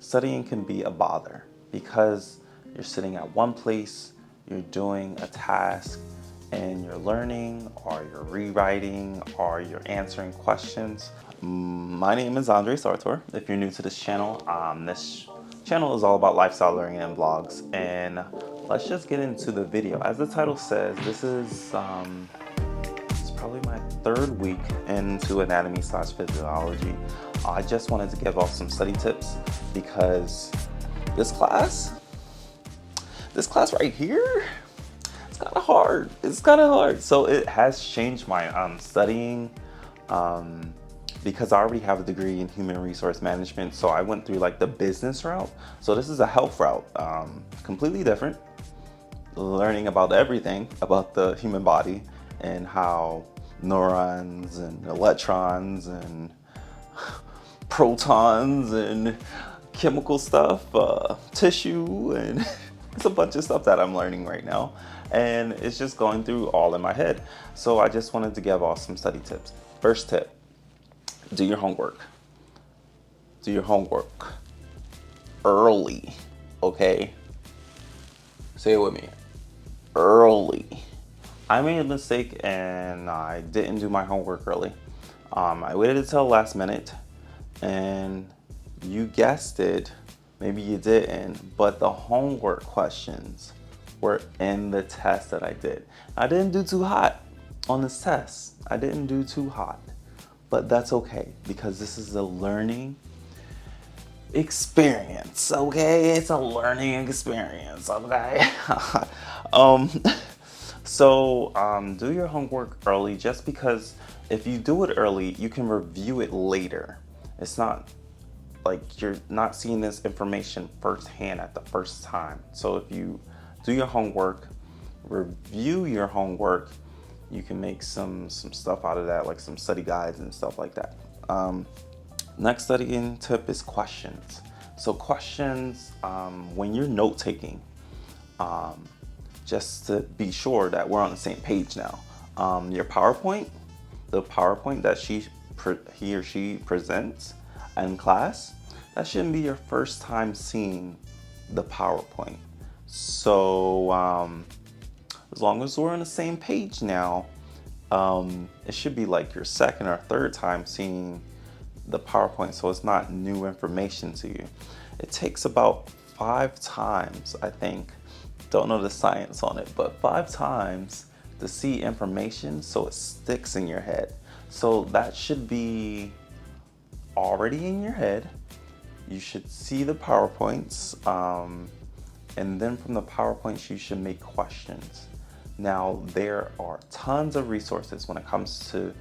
studying can be a bother because you're sitting at one place, you're doing a task, and you're learning, or you're rewriting, or you're answering questions. My name is Andre Sartor. If you're new to this channel is all about lifestyle learning and vlogs. And let's just get into the video. As the title says, this is it's probably my third week into anatomy/physiology. I just wanted to give off some study tips because this class right here, it's kind of hard. So it has changed my studying because I already have a degree in human resource management. So I went through like the business route. So this is a health route, completely different. Learning about everything about the human body and how neurons and electrons and protons and chemical stuff, tissue, and it's a bunch of stuff that I'm learning right now, and it's just going through all in my head. So I just wanted to give off some study tips. First tip, do your homework. Do your homework early, okay? Say it with me, early. I made a mistake and I didn't do my homework early. I waited until last minute, and you guessed it, maybe you didn't, but the homework questions were in the test that I did. I didn't do too hot on this test. I didn't do too hot, but that's okay because this is a learning experience, okay? It's a learning experience, okay? Do your homework early, just because if you do it early, you can review it later. It's not like you're not seeing this information firsthand at the first time. So if you do your homework, review your homework, you can make some stuff out of that, like some study guides and stuff like that. Next studying tip is questions. So questions, when you're note taking, just to be sure that we're on the same page now. Your PowerPoint, the PowerPoint that he or she presents in class, that shouldn't be your first time seeing the PowerPoint. So as long as we're on the same page now, it should be like your second or third time seeing the PowerPoint, so it's not new information to you. It takes about 5 times, I think, don't know the science on it, but 5 times to see information so it sticks in your head. So that should be already in your head. You should see the PowerPoints, and then from the PowerPoints you should make questions. Now there are tons of resources when it comes to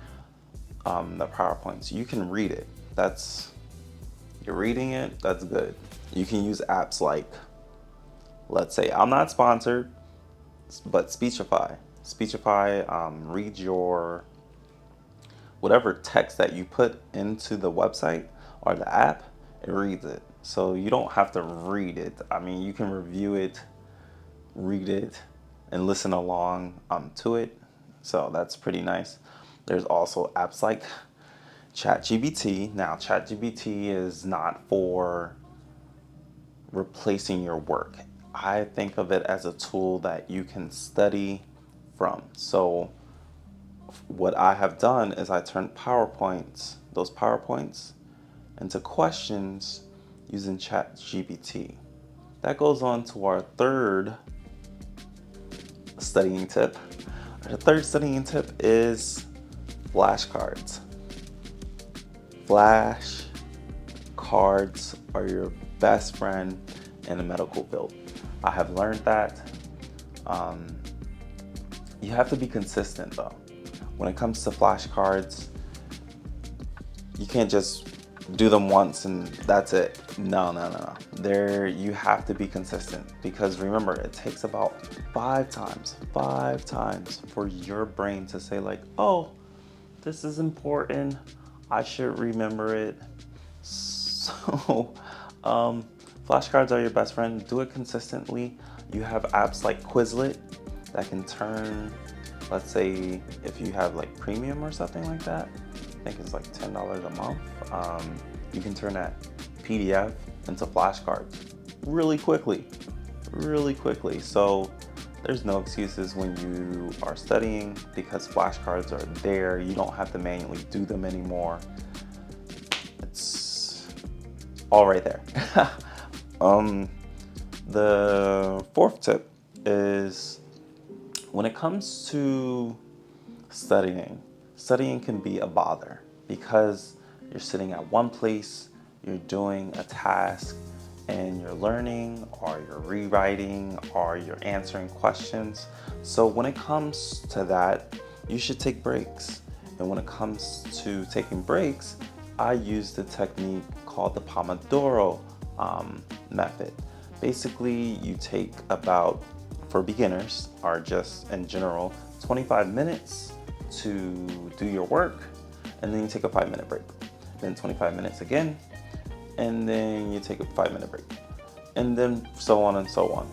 the PowerPoints. You can read it. You're reading it, that's good. You can use apps like, let's say, I'm not sponsored, but Speechify. Read your whatever text that you put into the website or the app, it reads it. So you don't have to read it. I mean, you can review it, read it, and listen along to it. So that's pretty nice. There's also apps like ChatGPT. Now, ChatGPT is not for replacing your work. I think of it as a tool that you can study from. So what I have done is I turned those PowerPoints into questions using ChatGPT. That goes on to our third studying tip. The third studying tip is flashcards. Flashcards are your best friend in the medical field. I have learned that. You have to be consistent though. When it comes to flashcards, you can't just do them once and that's it. No. You have to be consistent, because remember, it takes about 5 times for your brain to say like, oh, this is important, I should remember it. So flashcards are your best friend. Do it consistently. You have apps like Quizlet that can turn, let's say if you have like premium or something like that, I think it's like $10 a month. You can turn that PDF into flashcards really quickly, really quickly. So there's no excuses when you are studying because flashcards are there. You don't have to manually do them anymore. It's all right there. um, the fourth tip is when it comes to studying can be a bother because you're sitting at one place, you're doing a task, and you're learning, or you're rewriting, or you're answering questions. So when it comes to that, you should take breaks. And when it comes to taking breaks, I use the technique called the Pomodoro method. Basically, you take about, for beginners, or just in general, 25 minutes to do your work, and then you take a 5-minute break. Then 25 minutes again, and then you take a 5-minute break, and then so on and so on.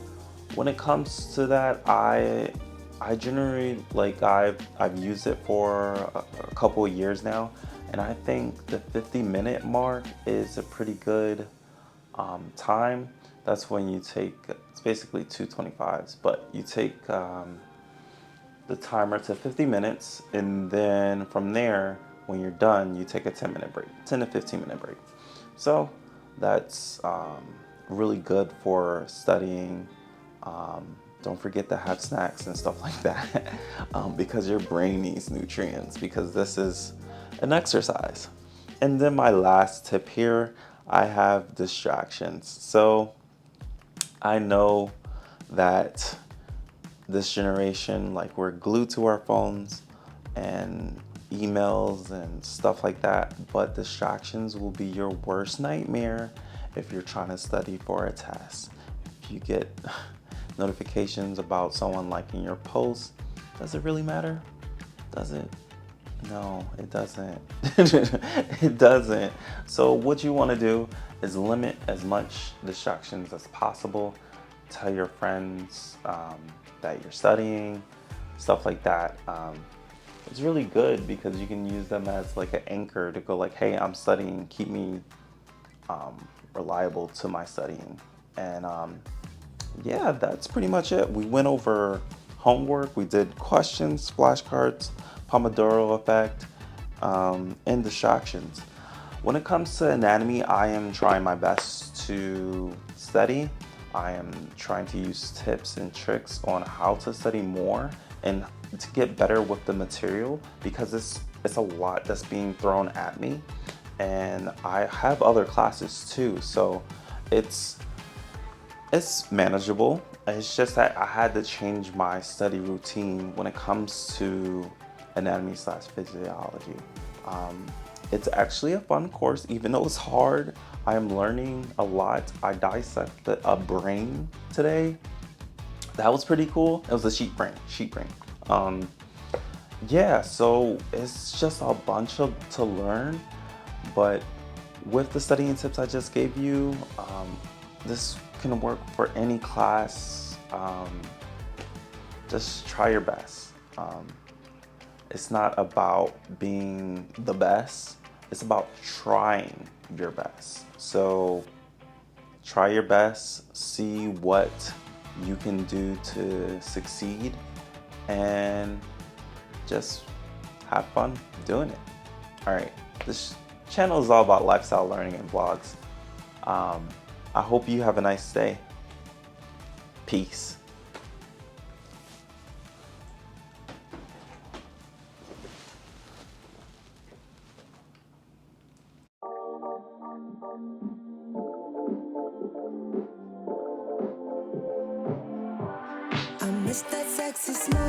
When it comes to that, I generally like I've used it for a couple of years now, and I think the 50-minute mark is a pretty good time. That's when you take, it's basically 225s, but you take the timer to 50 minutes, and then from there, when you're done, you take a 10-minute break, 10 to 15-minute break. So that's really good for studying. Don't forget to have snacks and stuff like that because your brain needs nutrients, because this is an exercise. And then my last tip here, I have distractions. So I know that this generation, like, we're glued to our phones and emails and stuff like that, but distractions will be your worst nightmare if you're trying to study for a test. If you get notifications about someone liking your post, does it really matter? Does it? No, it doesn't. It doesn't. So what you want to do is limit as much distractions as possible. Tell your friends that you're studying, stuff like that. It's really good because you can use them as like an anchor to go like, hey, I'm studying, keep me reliable to my studying. And yeah, that's pretty much it. We went over homework, we did questions, flashcards, Pomodoro effect, and distractions. When it comes to anatomy, I am trying my best to study. I am trying to use tips and tricks on how to study more and to get better with the material, because it's a lot that's being thrown at me, and I have other classes too, so it's manageable. It's just that I had to change my study routine when it comes to anatomy slash physiology. It's actually a fun course, even though it's hard. I am learning a lot. I dissected a brain today. That was pretty cool. It was a sheep brain. Yeah, so it's just a bunch of to learn, but with the studying tips I just gave you, this can work for any class. Just try your best. It's not about being the best, it's about trying your best. So try your best, see what you can do to succeed, and just have fun doing it. All right, this channel is all about lifestyle learning and vlogs. I hope you have a nice day. Peace. I miss that sexy smile.